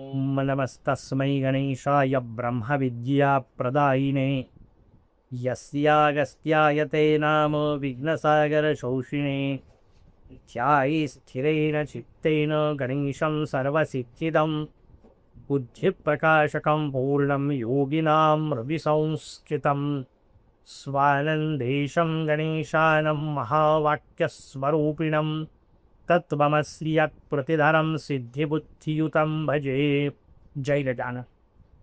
ॐ नमस्तस्मै गणेशाय ब्रह्मविद्याप्रदायिने यस्यागस्त्याय ते नाम विघ्नसागरशोषिणे ध्याये स्थिरेण चित्तेन गणेशं सर्वसिद्धिदं बुद्धिप्रकाशकं पूर्णं योगिनां हृदिसंस्कृतं स्वानन्देशं गणेशानं महावाक्यस्वरूपिणं तत्त्वमसि यत्प्रतिधरं सिद्धिबुद्धियुतं भजे. जय गजानन.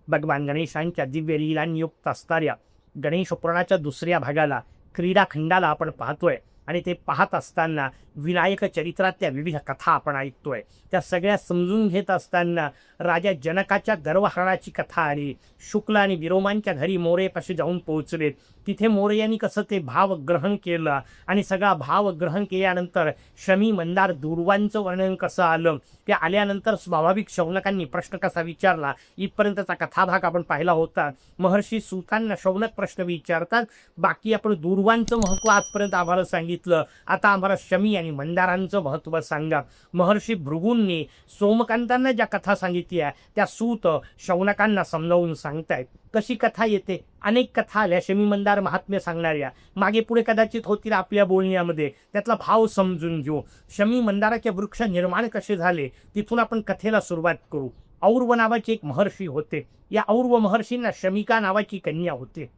भगवान गणेशांच्या दिव्य लीलांयुक्त असणाऱ्या गणेश पुराणाच्या दुसऱ्या भागाला क्रीडाखंडाला आपण पाहतोय आणि ते पाहत असताना विनायक चरित्रातल्या विविध कथा आपण ऐकतोय. त्या सगळ्या समजून घेत असताना राजा जनकाच्या गर्वहरणाची कथा आली. शुक्ल आणि विरोमांच्या घरी मोरेपाशी जाऊन पोहोचले. तिथे मोरयांनी कसं ते भावग्रहण केलं आणि सगळा भावग्रहण केल्यानंतर शमी मंदार दुर्वांचं वर्णन कसं आलं ते आल्यानंतर स्वाभाविक शौनकांनी प्रश्न कसा विचारला इथपर्यंतचा कथाभाग आपण पाहिला होता. महर्षी सूतांना शौनक प्रश्न विचारतात. बाकी आपण दुर्वांचं महत्त्व आजपर्यंत आम्हाला सांगितलं. आता आम्हाला शमी आणि मंदारांचं महत्त्व सांगा. महर्षी भृगूंनी सोमकांतांना ज्या कथा सांगितल्या त्या सूत शौनकांना समजावून सांगतायत. कशी कथा येते, अनेक कथा आल्या शमी मंदार महात्म्य सांगणाऱ्या, मागे पुढे कदाचित होतील आपल्या बोलण्यामध्ये. त्यातला भाव समजून घेऊ. शमी मंदाराचे वृक्ष निर्माण कसे झाले तिथून आपण कथेला सुरुवात करू. और्व नावाचे एक महर्षी होते. या और्व महर्षींना शमिका नावाची कन्या होते.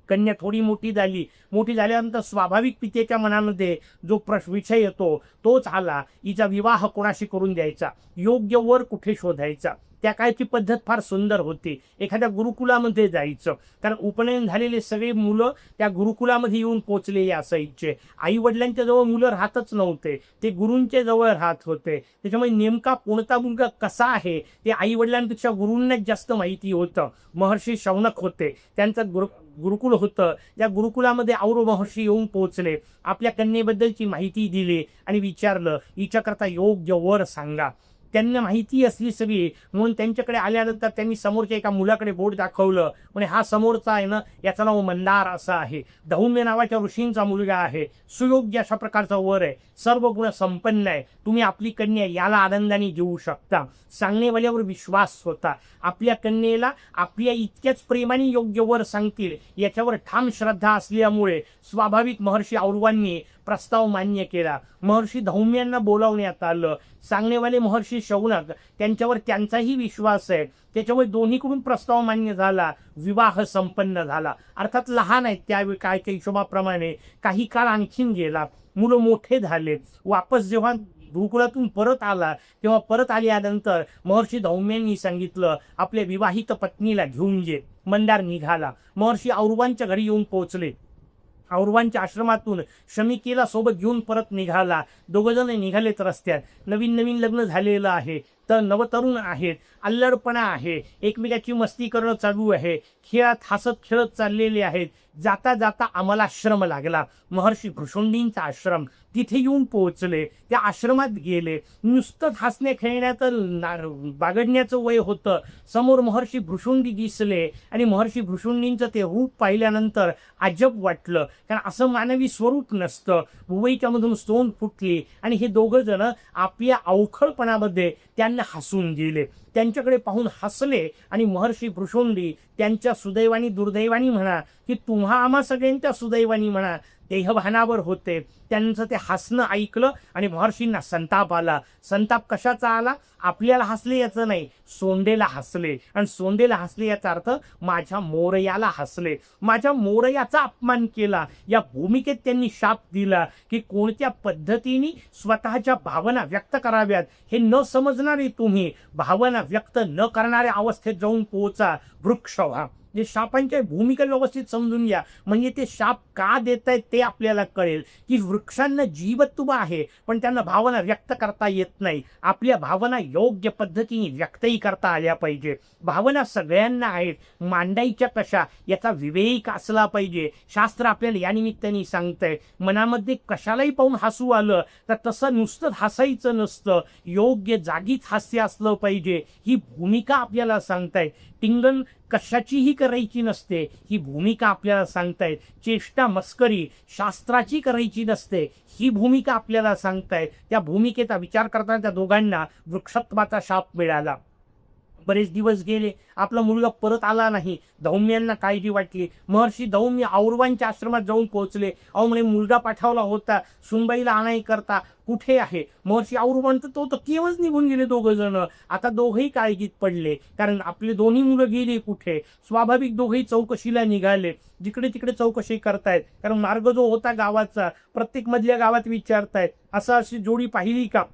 कन्या थोडी मोठी झाली. मोठी झाल्यानंतर स्वाभाविक पितेच्या मनामध्ये जो विषय येतो तोच आला, हिचा विवाह कोणाशी करून द्यायचा, योग्य वर कुठे शोधायचा. त्या काळची पद्धत फार सुंदर होती. एखाद्या गुरुकुलामध्ये जायचं, कारण उपनयन झालेले सगळे मुलं त्या गुरुकुलामध्ये येऊन पोचलेले असायचे. आई वडिलांच्या जवळ मुलं राहतच नव्हते, ते गुरूंच्या जवळ राहत होते. त्याच्यामुळे नेमका कोणता मुलगा कसा आहे ते आई वडिलांपेक्षा गुरूंनाच जास्त माहिती होतं. महर्षी शौनक होते, त्यांचं गुरुकुल होतं. त्या गुरुकुलामध्ये औरव महर्षी येऊन पोहोचले. आपल्या कन्येबद्दलची माहिती दिली आणि विचारलं हिच्याकरता योग्य वर सांगा. त्यांना माहिती असली सगळी म्हणून त्यांच्याकडे आल्यानंतर त्यांनी समोरच्या एका मुलाकडे बोट दाखवलं. म्हणजे हा समोरचा आहे ना, याचं नाव मंदार असं आहे, धौम्य नावाच्या ऋषींचा मुलगा आहे, सुयोग्य अशा प्रकारचा वर आहे, सर्व गुण संपन्न आहे, तुम्ही आपली कन्या याला आनंदाने देऊ शकता. सांगणेवाल्यावर विश्वास होता. आपल्या कन्येला आपल्या इतक्याच प्रेमाने योग्य वर सांगतील याच्यावर ठाम श्रद्धा असल्यामुळे स्वाभाविक महर्षी औरवांनी प्रस्ताव मान्य केला. महर्षी धौम्यांना बोलावण्यात आलं. सांगणेवाले महर्षी शौनक त्यांच्यावर त्यांचाही विश्वास आहे, त्याच्यामुळे दोन्हीकडून प्रस्ताव मान्य झाला. विवाह संपन्न झाला. अर्थात लहान आहेत त्यावेळी काळच्या हिशोबाप्रमाणे. काही काळ आणखीन गेला, मुलं मोठे झाले. वापस जेव्हा गुरुकुलातून परत आला तेव्हा परत आल्यानंतर महर्षी धौम्यांनी सांगितलं आपल्या विवाहित पत्नीला घेऊन ये. मंदार निघाला. महर्षी औरवांच्या घरी येऊन पोहोचले. औरवांच्या आश्रमातून शमिकेला सोबत घेऊन परत निघाला. दोघंजण निघालेत रस्त्यात. नवीन नवीन लग्न झालेलं आहे, तर नवतरुण आहेत, अल्लडपणा आहे, एकमेकाची मस्ती करणं चालू आहे, खेळात हसत खेळत चाललेले आहेत. जाता जाता आम्हाला आश्रम लागला, महर्षी भृशुंडींचा आश्रम. तिथे येऊन पोहोचले. त्या आश्रमात गेले. नुसतं हसण्या खेळण्याचं बागडण्याचं वय होतं. समोर महर्षी भृशुंडी दिसले आणि महर्षी भृशुंडींचं ते रूप पाहिल्यानंतर अजब वाटलं, कारण असं मानवी स्वरूप नसतं. भुवईच्यामधून सोन फुटली आणि हे दोघं जण आपल्या अवखळपणामध्ये त्यांना हसून गेले. त्यांच्याकडे पाहून हसले आणि महर्षी भृशुंडी त्यांच्या सुदैवानी दुर्दैवानी म्हणा की तुम्हा आम्हा सगळ्यांच्या सुदैवानी म्हणा देहभानावर होते. त्यांचं ते हसणं ऐकलं आणि महर्षींना संताप आला. संताप कशाचा आला? आपल्याला हसले याचं नाही, सोंडेला हसले. आणि सोंडेला हसले याचा अर्थ माझ्या मोरयाला हसले, माझ्या मोरयाचा अपमान केला. या भूमिकेत त्यांनी शाप दिला की कोणत्या पद्धतीने स्वतःच्या भावना व्यक्त कराव्यात हे न समजणारे तुम्ही भावना व्यक्त न करणाऱ्या अवस्थेत जाऊन पोहोचा, वृक्ष व्हा. जे शापांच्या भूमिका व्यवस्थित समजून घ्या, म्हणजे ते शाप का देत आहेत ते आपल्याला कळेल. की वृक्षांना जीवत्व आहे पण त्यांना भावना व्यक्त करता येत नाही. आपल्या भावना योग्य पद्धतीने व्यक्तही करता आल्या पाहिजे. भावना सगळ्यांना आहेत, मांडायच्या कशा याचा विवेक असला पाहिजे. शास्त्र आपल्याला या निमित्ताने सांगतंय. मनामध्ये कशालाही पाहून हसू आलं तर तसं नुसतं हसायचं नसतं, योग्य जागीच हास्य असलं पाहिजे. ही भूमिका आपल्याला सांगताय. टिंगण कशाचीही करायची नसते, ही भूमिका आपल्याला सांगतायत. चेष्टा मस्करी शास्त्राची करायची नसते, ही भूमिका आपल्याला सांगतायत. त्या भूमिकेचा विचार करताना त्या दोघांना वृक्षत्वाचा शाप मिळाला. बरेच दिवस गेले, आपला मुलगा परत आला नाही. धौम्यांना काळजी वाटली. महर्षी धौम्य औरवांच्या आश्रमात जाऊन पोहोचले. अहो म्हणे, मुलगा पाठवला होता सुनबाईला आणाई करता, कुठे आहे? महर्षी औरव म्हणतो, तो तर केव्हाच निघून गेले दोघं जण. आता दोघंही काळजीत पडले, कारण आपले दोन्ही मुलं गेली कुठे. स्वाभाविक दोघंही चौकशीला निघाले. जिकडे तिकडे चौकशी करतायत, कारण मार्ग जो होता गावाचा, प्रत्येक मधल्या गावात विचारतायत, अशी जोडी पाहिली का?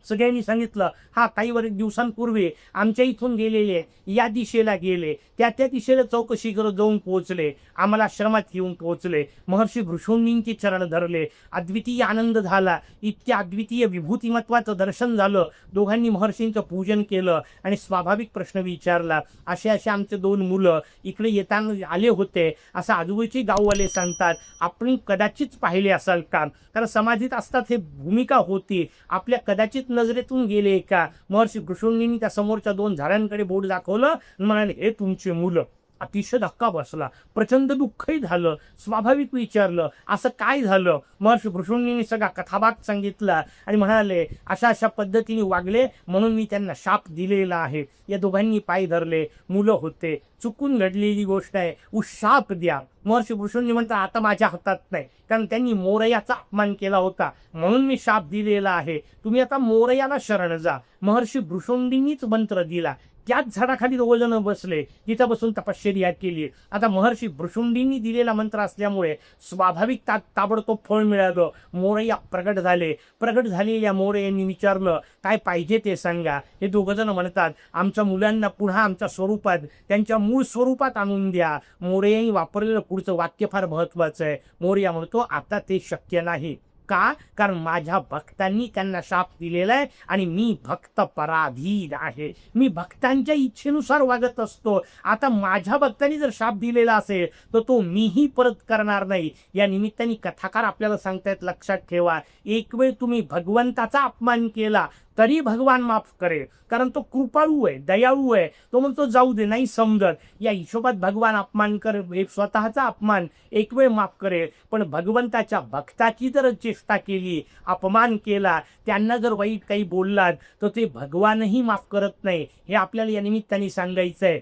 सगळ्यांनी सांगितलं, हा काही दिवसांपूर्वी आमच्या इथून गेलेले, या दिशेला गेले, त्या दिशेला चौकशी करत जाऊन पोहोचले, आम्हाला आश्रमात येऊन पोहोचले. महर्षी भृशुंडींची चरण धरले. अद्वितीय आनंद झाला. इतक्या अद्वितीय विभूतिमत्वाचं दर्शन झालं. दोघांनी महर्षींचं पूजन केलं आणि स्वाभाविक प्रश्न विचारला, असे असे आमचे 2 मुलं इकडे येताना आले होते, असं आजूबाजूचे गाववाले सांगतात. आपण कदाचित पाहिले असाल का? कारण समाधीत असतात हे भूमिका होती. आपल्या कदाचित नजरेतून गेले का? महर्षी भृशुंडींनी त्या समोरच्या 2 झाडांकडे बोट दाखवलं, म्हणाले, हे तुमचे मुलं. अतिशय धक्का बसला, प्रचंड दुःखही झालं. स्वाभाविक विचारलं, असं काय झालं? महर्षी भृशुंडींनी सगळा कथाभाग सांगितला आणि म्हणाले, अशा अशा पद्धतीने वागले म्हणून मी त्यांना शाप दिलेला आहे. या दोघांनी पाय धरले. मुलं होते, चुकून घडलेली गोष्ट आहे, शाप द्या. महर्षी भृशुंडी म्हणतात, आता माझ्या हातात नाही, कारण त्यांनी मोरयाचा अपमान केला होता म्हणून मी शाप दिलेला आहे. तुम्ही आता मोरयाला शरण जा. महर्षी भृशुंडींनीच मंत्र दिला. त्याच झाडाखाली 2 जण बसले, तिथं बसून तपश्चर्या केली. आता महर्षी भृशुंडींनी दिलेला मंत्र असल्यामुळे स्वाभाविक ताबडतोब फळ मिळालं. मोरया प्रगट झाले. प्रगट झालेल्या मोरयांनी विचारलं, काय पाहिजे ते सांगा. हे 2 जण म्हणतात, आमच्या मुलांना पुन्हा आमच्या स्वरूपात, त्यांच्या मूळ स्वरूपात आणून द्या. मोरयांनी वापरलेलं पुढचं वाक्य फार महत्वाचं आहे. मोरया म्हणतो, आता ते शक्य नाही. का? कारण माझ्या भक्तांनी त्यांना शाप दिलेला आहे आणि मी भक्त पराधीन आहे. मी भक्तांच्या इच्छेनुसार वागत असतो. आता माझ्या भक्तांनी जर शाप दिलेला असेल तर तो मीही परत करणार नाही. या निमित्ताने कथाकार आपल्याला सांगतायत, लक्षात ठेवा, एक वेळ तुम्ही भगवंताचा अपमान केला तरी भगवान माफ करेल, कारण तो कृपाळू आहे, दयाळू आहे. तो म्हणतो, जाऊ दे, नाही समजत. या हिशोबात भगवान अपमान करेल, स्वतःचा अपमान एक वेळ माफ करेल, पण भगवंताच्या भक्ताची जर चेष्टा केली, अपमान केला, त्यांना जर वाईट काही बोललात तर ते भगवानही माफ करत नाही. हे आपल्याला या निमित्ताने सांगायचं आहे.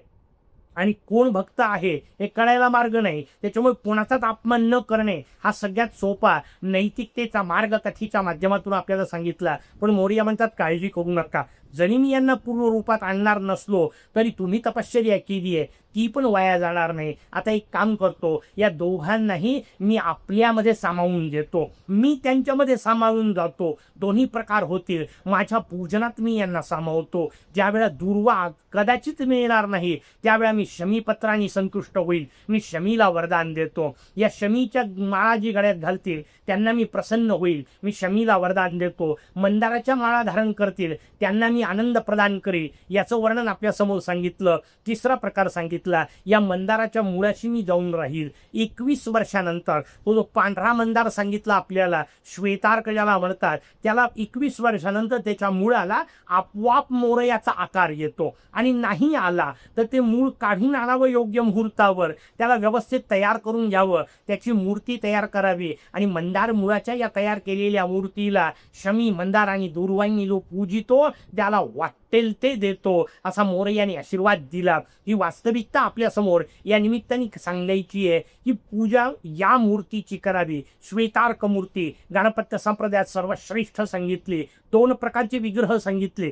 आणि कोण भक्त आहे हे कळायला मार्ग नाही. त्याच्यामुळे कोणाचाच अपमान न करणे हा सगळ्यात सोपा नैतिकतेचा मार्ग कथेच्या माध्यमातून आपल्याला सांगितला. पण मोरया म्हणतात, काळजी करू नका. जरी मी यांना पूर्ण रूपात आणणार नसलो तरी तुम्ही तपश्चर्या केली आहे, ती पण वाया जाणार नाही. आता एक काम करतो, या दोघांनाही मी आपल्यामध्ये सामावून घेतो. मी त्यांच्यामध्ये सामावून जातो. दोन्ही प्रकार होतील. माझ्या पूजनात मी यांना सामावतो. ज्यावेळा दुर्वा कदाचित मिळणार नाही त्यावेळा मी शमीपत्राने संतुष्ट होईल. मी शमीला वरदान देतो. या शमीच्या माळा जी गळ्यात घालतील त्यांना मी प्रसन्न होईल. मी शमीला वरदान देतो. मंदाराच्या माळा धारण करतील त्यांना मी आनंद प्रदान करेल. याचं वर्णन आपल्या समोर सांगितलं. तिसरा प्रकार सांगितला, या मंदाराच्या मुळाशी मी जाऊन राहील. 21 वर्षानंतर तो जो पांढरा मंदार सांगितला आपल्याला, श्वेतार्क ज्याला म्हणतात, त्याला 21 वर्षानंतर त्याच्या मुळाला आपोआप मोरयाचा आकार येतो. आणि नाही आला तर ते मूळ काढून आणावं योग्य मुहूर्तावर, त्याला व्यवस्थित तयार करून घ्यावं, त्याची मूर्ती तयार करावी. आणि मंदार मुळाच्या या तयार केलेल्या मूर्तीला शमी, मंदार आणि दुर्वांनी जो पूजितो त्याला वाटेल ते देतो, असा मोरयाने आशीर्वाद दिला. ही वास्तविकता आपल्या समोर या निमित्ताने सांगायची आहे की पूजा या मूर्तीची करावी. श्वेतार्क मूर्ती गणपत्य संप्रदायात सर्वश्रेष्ठ सांगितली. 2 प्रकारचे विग्रह सांगितले.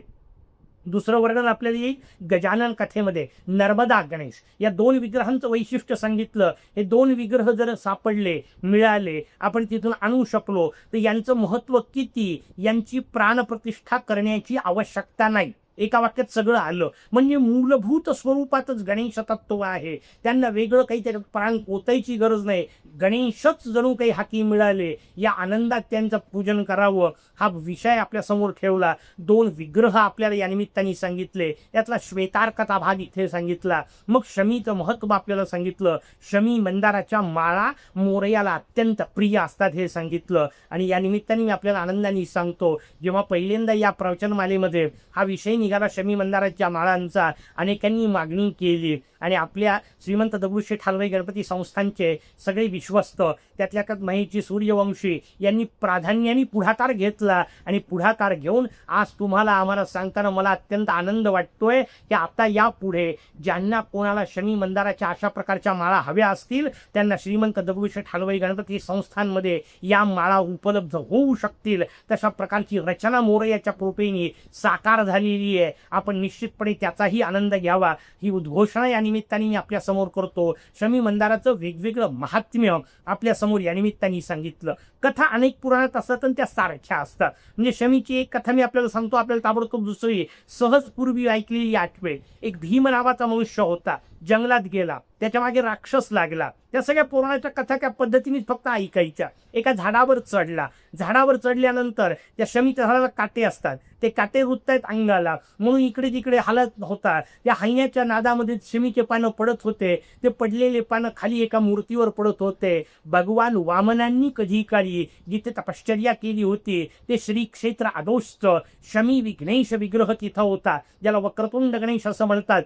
दुसरं वर्णन आपल्याला येईल गजानन कथेमध्ये, नर्मदा गणेश या 2 विग्रहांचं वैशिष्ट्य सांगितलं. हे 2 विग्रह जर सापडले, मिळाले, आपण तिथून आणू शकलो तर यांचं महत्त्व किती, यांची प्राणप्रतिष्ठा करण्याची आवश्यकता नाही. एका वाक्यात सगळं आलं. म्हणजे मूलभूत स्वरूपातच गणेश तत्व आहे. त्यांना वेगळं काही त्याच्यात प्राण पोतायची गरज नाही. गणेशच जणू काही हाती मिळाले. या आनंदात त्यांचं पूजन करावं हा विषय आपल्या समोर ठेवला. 2 विग्रह आपल्याला या निमित्ताने सांगितले. यातला श्वेतार्काचा भाग इथे सांगितला. मग शमीचं महत्त्व आपल्याला सांगितलं. शमी, मंदाराच्या माळा मोरयाला अत्यंत प्रिय असतात हे सांगितलं. आणि या निमित्ताने मी आपल्याला आनंदाने सांगतो, जेव्हा पहिल्यांदा या प्रवचनमालेमध्ये हा विषय निघाला शमी मंदाराच्या माळांचा, अनेकांनी मागणी केली. आणि आपल्या श्रीमंत दगडूशेठ हलवाई गणपती संस्थानचे सगळे विश्वस्त त्यातल्या त्यात महेशजी सूर्यवंशी यांनी प्राधान्याने पुढाकार घेतला आणि पुढाकार घेऊन आज तुम्हाला आम्हाला सांगताना मला अत्यंत आनंद वाटतोय की आता यापुढे ज्यांना कोणाला शनी मंदाराच्या अशा प्रकारच्या माळा हव्या असतील त्यांना श्रीमंत दगडूशेठ हलवाई गणपती संस्थानमध्ये या माळा उपलब्ध होऊ शकतील. तशा प्रकारची रचना मोरयाच्या कृपेने साकार झालेली आहे. आपण निश्चितपणे त्याचाही आनंद घ्यावा ही उद्घोषणा या निमित्ताने मी आपल्या समोर करतो. शमी मंदाराचं वेगवेगळं महात्म्य आपल्या समोर या निमित्ताने सांगितलं. कथा अनेक पुराणात असतात आणि त्या सारख्या असतात. म्हणजे शमीची एक कथा मी आपल्याला सांगतो, आपल्याला ताबडतोब दुसरी सहज पूर्वी ऐकलेली आठवेल. एक भीम नावाचा मनुष्य होता, जंगलात गेला, त्याच्या मागे राक्षस लागला. त्या सगळ्या पुराणाच्या कथा त्या पद्धतीने फक्त ऐकायच्या. एका झाडावर चढला, झाडावर चढल्यानंतर त्या शमीच्या झाडाला काटे असतात, ते काटे रुततायत अंगाला म्हणून इकडे तिकडे हालत होता. त्या हयण्याच्या नादामध्ये शमीचे पानं पडत होते. ते पडलेले पानं खाली एका मूर्तीवर पडत होते. भगवान वामनांनी कधी काळी जिथे तपश्चर्या केली होती ते श्री क्षेत्र अधोष्ट शमी विघ्नेश विग्रह तिथं होता, ज्याला वक्रतुंड गणेश असं म्हणतात.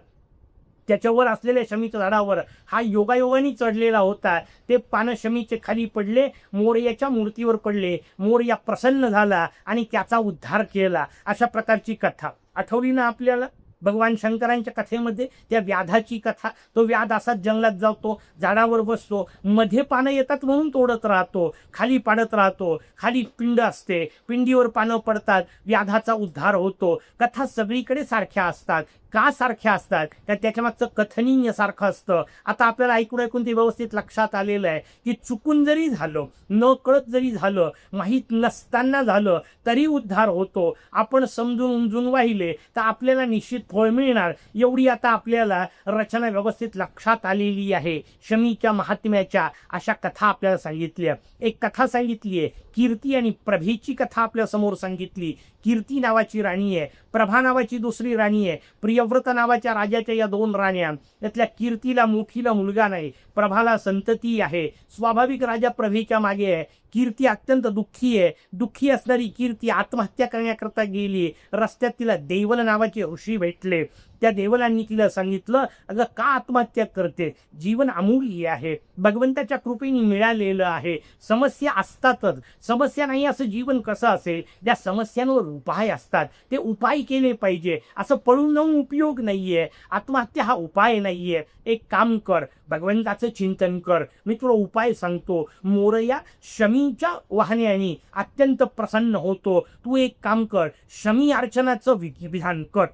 त्याच्यावर असलेल्या शमीच्या झाडावर हा योगायोगाने चढलेला होता. ते पानं शमीचे खाली पडले, मोरयाच्या मूर्तीवर पडले. मोरया प्रसन्न झाला आणि त्याचा उद्धार केला. अशा प्रकारची कथा आठवली ना आपल्याला भगवान शंकरांच्या कथेमध्ये. त्या व्याधाची कथा, तो व्याध असाच जंगलात जातो, झाडावर बसतो, मध्ये पानं येतात म्हणून तोडत राहतो, खाली पाडत राहतो. खाली पिंड असते, पिंडीवर पानं पडतात, व्याधाचा उद्धार होतो. कथा सगळीकडे सारख्या असतात. का सारख्या असतात? तर त्याच्यामागचं कथनीय सारखं असतं. आता आपल्याला ऐकून ते व्यवस्थित लक्षात आलेलं आहे की चुकून जरी झालं, न कळत जरी झालं, माहीत नसताना झालं तरी उद्धार होतो. आपण समजून उमजून वाहिले तर आपल्याला निश्चित फळ मिळणार. एवढी आता आपल्याला रचना व्यवस्थित लक्षात आलेली आहे. शमीच्या महात्म्याच्या अशा कथा आपल्याला सांगितल्या. एक कथा सांगितली आहे कीर्ती आणि प्रभेची कथा आपल्या समोर सांगितली. कीर्ती नावाची राणी आहे, प्रभा नावाची दुसरी राणी आहे. प्रियव्रत नावाच्या राजाच्या या दोन राण्या. त्यातल्या कीर्तीला मोठीला मुलगा नाही, प्रभाला संतती आहे. स्वाभाविक राजा प्रभेच्या मागे आहे. कीर्ती अत्यंत दुःखी आहे. दुःखी असणारी कीर्ती आत्महत्या करण्याकरता गेली. रस्त्यात तिला देवल नावाचे ऋषी भेटले. त्या देवलांनी तिला सांगितलं, अगं का आत्महत्या करते, जीवन अमूल्य आहे, भगवंताच्या कृपेने मिळालेलं आहे. समस्या असतातच, समस्या नाही असं जीवन कसं असेल? त्या समस्यांवर उपाय असतात, ते उपाय केले पाहिजे. असं पळून जाऊन उपयोग नाहीये. आत्महत्या हा उपाय नाहीये. एक काम कर, भगवंताचं चिंतन कर. मी तुला उपाय सांगतो. मोरया शमीच्या वाहण्याने अत्यंत प्रसन्न होतो. तू एक काम कर, शमी अर्चनाचं विधान कर.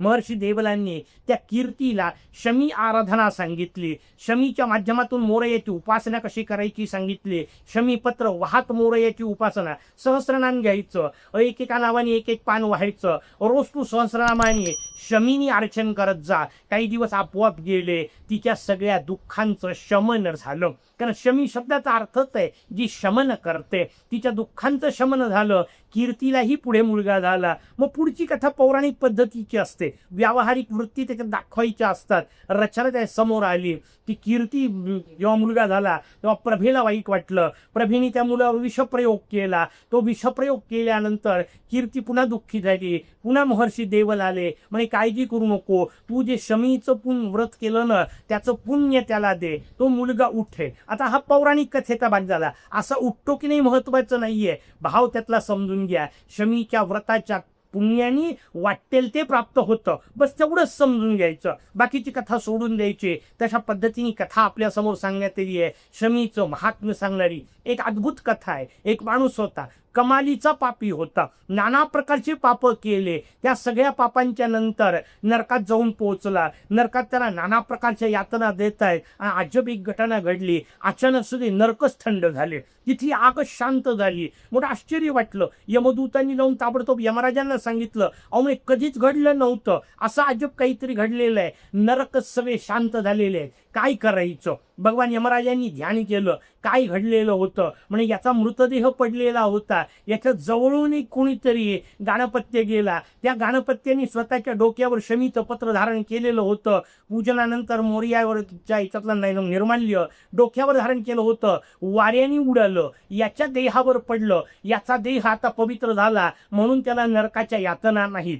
महर्षी देवलांनी त्या कीर्तीला शमी आराधना सांगितली. शमीच्या माध्यमातून मोरयाची उपासना कशी करायची सांगितली. शमीपत्र वाहत मोरयाची उपासना. सहस्रनाम घ्यायचं, एकेका नावाने एक एक पान व्हायचं. रोज तू सहस्रनामाने शमीनी अर्चन करत जा. काही दिवस आपोआप गेले, तिच्या सगळ्या दुःखांचं शमन झालं. कारण शमी शब्दाचा अर्थच आहे जी शमन करते. तिच्या दुःखांचं शमन झालं. कीर्तीलाही पुढे मुलगा झाला. मग पुढची कथा पौराणिक पद्धतीची असते, व्यावहारिक वृत्ती त्याच्यात दाखवायच्या असतात. रचना त्या समोर आली. ती कीर्ती जेव्हा मुलगा झाला तेव्हा प्रभेला वाईट वाटलं. प्रभेने त्या मुलावर विषप्रयोग केला. तो विषप्रयोग केल्यानंतर कीर्ती पुन्हा दुःखी झाली. पुन्हा महर्षी देवल आले, म्हणे काळजी करू नको, तू जे शमीचं व्रत केलं ना त्याचं पुण्य त्याला दे, तो मुलगा उठे. आता हा पौराणिक कथेचा भाग झाला. असा उठतो की नाही महत्वाचं नाहीये, भाव त्यातला समजून घ्या. शमीच्या व्रताच्या पुण्याने वाटेल ते प्राप्त होतं, बस तेवढंच समजून घ्यायचं. बाकीची कथा सोडून द्यायची. तशा पद्धतीने कथा आपल्या समोर सांगण्यात आली आहे. शमीचं महात्म्य सांगणारी एक अद्भुत कथा आहे. एक माणूस होता, कमालीचा पापी होता, नाना प्रकारचे पाप केले. त्या सगळ्या पापांच्या नंतर नरकात जाऊन पोहोचला. नरकात त्याला नाना प्रकारच्या यातना देत आहेत. अजब एक घटना घडली. अचानक सुद्धा नरकच थंड झाले, तिथे आग शांत झाली. मोठं आश्चर्य वाटलं. यमदूतांनी जाऊन ताबडतोब यमराजांना सांगितलं, अहो म्हणजे कधीच घडलं नव्हतं, असं अजब काहीतरी घडलेलं आहे. नरक सगळे शांत झालेले आहेत, काय करायचं? भगवान यमराजांनी ध्यान केलं. काय घडलेलं होतं? म्हणजे याचा मृतदेह पडलेला होता. याच्या जवळून एक कोणीतरी गाणपत्य गेला. त्या गाणपत्याने स्वतःच्या डोक्यावर शमीचं पत्र धारण केलेलं होतं. पूजनानंतर मोरयावरच्या याच्यातलं निर्माल्य डोक्यावर धारण केलं होतं. वाऱ्याने उडालं, याच्या देहावर पडलं. याचा देह आता पवित्र झाला म्हणून त्याला नरकाच्या यातना नाहीत.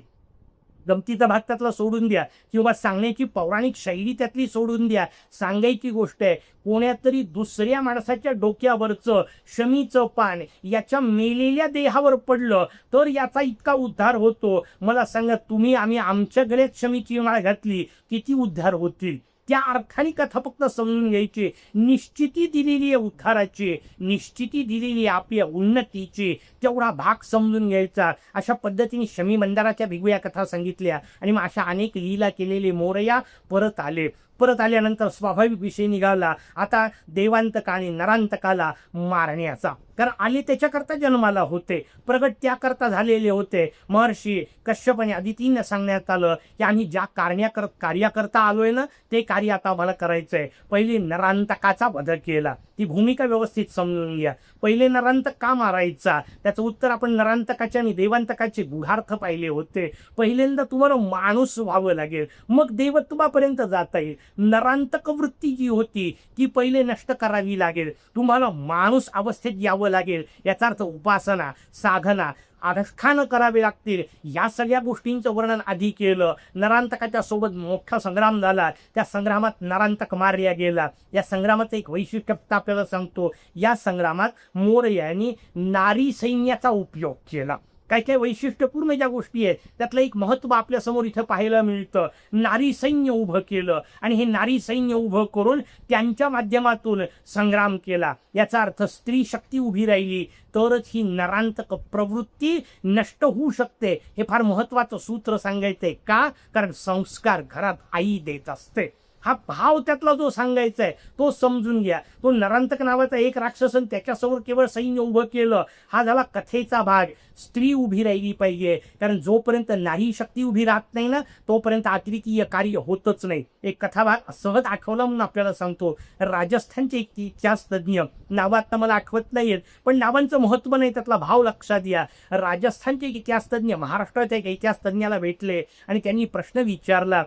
गमतीचा भाग त्यातला सोडून द्या किंवा सांगण्याची पौराणिक शैली त्यातली सोडून द्या. सांगायची गोष्ट आहे कोण्यातरी दुसऱ्या माणसाच्या डोक्यावरचं शमीचं पान याच्या मेलेल्या देहावर पडलं तर याचा इतका उद्धार होतो. मला सांगा तुम्ही आम्ही आमच्या गळ्यात शमीची माळ घातली किती उद्धार होतील. त्या अर्थाने कथा फक्त समजून घ्यायची. निश्चिती दिलेली आहे उद्धाराची, निश्चिती दिलेली आहे आपल्या उन्नतीची, तेवढा भाग समजून घ्यायचा. अशा पद्धतीने शमी मंदाराच्या वेगवेगळ्या कथा सांगितल्या आणि मग अशा अनेक लीला केलेले मोरया परत आले. परत आल्यानंतर स्वाभाविक विषय निघाला आता देवांतका आणि नरांतकाला मारण्याचा. कारण आले त्याच्याकरता जन्माला होते, प्रगट त्याकरता झालेले होते. महर्षी कश्यप आणि अदितींना सांगण्यात आलं की आम्ही ज्या कार्याकरता आलोय ना ते कार्य आता आम्हाला करायचंय. पहिले नरांतकाचा वध केला, ती भूमिका व्यवस्थित समजून घ्या. पहिले नरांतक का मारायचा त्याचं उत्तर आपण नरांतकाचे आणि देवांतकाचे गुढार्थ पाहिले होते. पहिल्यांदा तुम्हाला माणूस व्हावं लागेल मग देवत्वापर्यंत जाता येईल. नरांतक वृत्ती जी होती ती पहिले नष्ट करावी लागेल, तुम्हाला माणूस अवस्थेत यावं लागेल. याचा अर्थ उपासना, साधना, अनुष्ठान करावे लागतील. या सगळ्या गोष्टींचं वर्णन आधी केलं. नरांतकाच्या सोबत मोठा संग्राम झाला, त्या संग्रामात नरांतक मारला गेला. या संग्रामाचं एक वैशिष्ट्य आपल्याला सांगतो. या संग्रामात मोरयांनी नारी सैन्याचा उपयोग केला. काय काय वैशिष्ट्यपूर्ण ज्या गोष्टी आहेत त्यातलं एक महत्त्व आपल्यासमोर इथं पाहायला मिळतं. नारी सैन्य उभं केलं आणि हे नारी सैन्य उभं करून त्यांच्या माध्यमातून संग्राम केला. याचा अर्थ स्त्री शक्ती उभी राहिली तरच ही नरांतक प्रवृत्ती नष्ट होऊ शकते. हे फार महत्त्वाचं सूत्र सांगायचंय. का? कारण संस्कार घरात आई देत असते. हा भाव त्यातला जो सांगायचा आहे तो समजून घ्या. तो नरांतक नावाचा एक राक्षस त्याच्यासमोर केवळ सैन्य उभं केलं हा झाला कथेचा भाग. स्त्री उभी राहिली पाहिजे, कारण जोपर्यंत नारी शक्ती उभी राहत नाही ना तोपर्यंत अतिरेकीय कार्य होतच नाही. एक कथा भाग सहज आठवला म्हणून आपल्याला सांगतो. राजस्थानचे एक इतिहास तज्ज्ञ, नाव आता मला आठवत नाहीत पण नावांचं महत्त्व नाही त्यातला भाव लक्षात या. राजस्थानचे एक इतिहास तज्ज्ञ महाराष्ट्राच्या एक इतिहास तज्ज्ञाला भेटले आणि त्यांनी प्रश्न विचारला.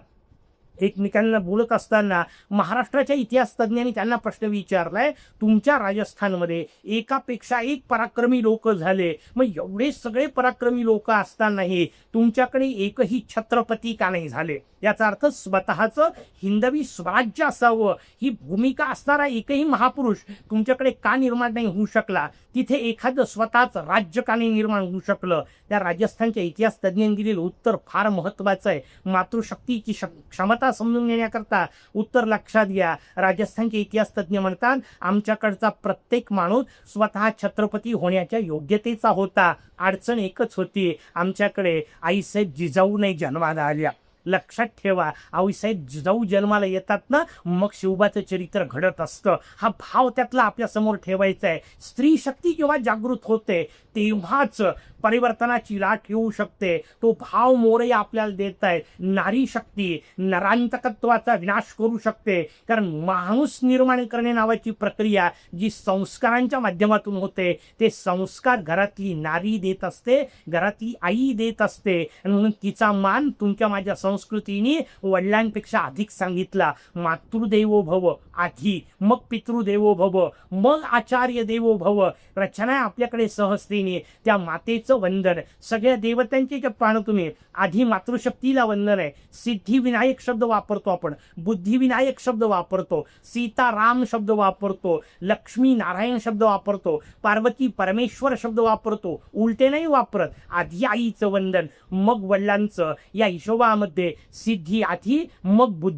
एकमेकांना बोलत असताना महाराष्ट्राच्या इतिहास तज्ज्ञांनी त्यांना प्रश्न विचारलाय, तुमच्या राजस्थानमध्ये एकापेक्षा एक पराक्रमी लोक झाले, मग एवढे सगळे पराक्रमी लोक असतानाही तुमच्याकडे एकही छत्रपती का नाही झाले? याचा अर्थ स्वतःचं हिंदवी स्वराज्य असावं ही भूमिका असणारा एकही महापुरुष तुमच्याकडे का निर्माण नाही होऊ शकला? तिथे एखादं स्वतःच राज्य का नाही निर्माण होऊ शकलं? त्या राजस्थानच्या इतिहास तज्ज्ञांनी दिलेलं उत्तर फार महत्त्वाचं आहे. मातृशक्तीची क्षमता समजून घेण्याकरता उत्तर लक्षात घ्या. राजस्थानचे इतिहास तज्ज्ञ म्हणतात आमच्याकडचा प्रत्येक माणूस स्वतः छत्रपती होण्याच्या योग्यतेचा होता. अडचण एकच होती, आमच्याकडे आईसाहेब जिजाऊ नाही जन्माला आल्या. लक्षात ठेवा, आईसाहेब जिजाऊ जन्माला येतात ना मग शिवबाचं चरित्र घडत असतं. हा भाव त्यातला आपल्या समोर ठेवायचा आहे. स्त्री शक्ती जेव्हा जागृत होते तेव्हाच परिवर्तनाची लाट येऊ शकते. तो भाव मोरया आपल्याला देत आहेत. नारी शक्ती नरांतकत्वाचा विनाश करू शकते, कारण माणूस निर्माण करणे नावाची प्रक्रिया जी संस्कारांच्या माध्यमातून होते ते संस्कार घरातली नारी देत असते, घरातली आई देत असते. म्हणून तिचा मान तुमच्या माझ्या संस्कृतीने वडिलांपेक्षा अधिक सांगितला. मातृदेवो भव आधी, मग पितृदेवो भव, मग आचार्य देवो भव. रचना आपल्याकडे सहजतेने त्या मातेचं वंदन. सगळ्या देवतांचे जे पाहणं तुम्ही आधी मातृशक्तीला वंदन आहे. सिद्धिविनायक शब्द वापरतो आपण, बुद्धिविनायक शब्द वापरतो, सीताराम शब्द वापरतो, लक्ष्मी नारायण शब्द वापरतो, पार्वती परमेश्वर शब्द वापरतो. उलटे नाही वापरत. आधी आईचं वंदन मग वडिलांचं. या हिशोबामध्ये सिद्धी आधी मग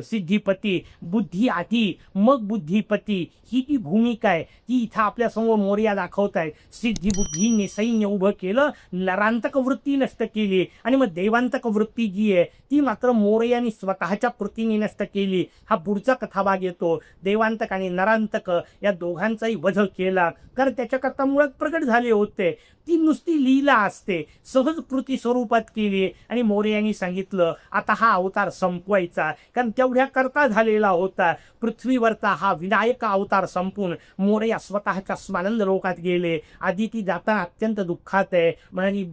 सिद्धिपती, बुद्धी आधी मग बुद्धिपती ही ती भूमिका आहे ती इथं आपल्यासमोर मोरया दाखवत आहेत. सिद्धी बुद्धीने सैन्य उभं केलं, नरांतक वृत्ती नष्ट केली आणि मग देवांतक वृत्ती जी आहे ती मात्र मोरयाने स्वतःच्या कृतीने नष्ट केली. हा पुढचा कथाभाग येतो. देवांतक आणि नरांतक या दोघांचाही वध केला, कारण त्याच्याकरता मुळात प्रगट झाले होते. ती नुसती लीला असते, सहज कृती स्वरूपात केली आणि मोरयांनी सांगितलं आता हा अवतार संपवायचा, कारण तेवढ्या करता झालेला होता. पृथ्वीवरचा हा विनायक अवतार संपून मोरया स्वतःच्या स्वानंद लोकात गेले. आदिती जाताना अत्यंत दुःखात आहे. म्हणाली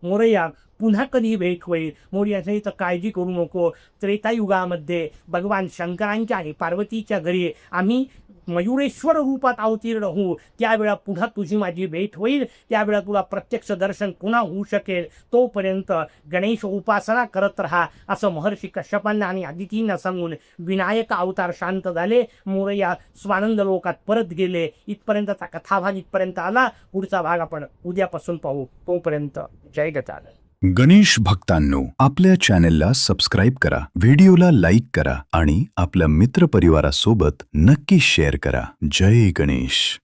मोरया पुन्हा कधी भेट होईल. मोर्याचं इथं काळजी करू नको. त्रेतायुगामध्ये भगवान शंकरांच्या आणि पार्वतीच्या घरी आम्ही मयुरेश्वर रूपात अवतीर्ण होऊ. त्यावेळा पुन्हा तुझी माझी भेट होईल. त्यावेळा तुला प्रत्यक्ष दर्शन पुन्हा होऊ शकेल. तोपर्यंत गणेश उपासना करत राहा असं महर्षी कश्यपांना आणि अदितींना सांगून विनायक अवतार शांत झाले. मोरया स्वानंद लोकात परत गेले. इथपर्यंतचा कथाभाग इथपर्यंत आला. पुढचा भाग आपण उद्यापासून पाहू. तोपर्यंत जय गजानन. गणेश भक्तांनो, आपल्या चॅनेलला सबस्क्राईब करा, व्हिडिओला लाईक करा आणि आपल्या मित्रपरिवारासोबत नक्की शेअर करा. जय गणेश.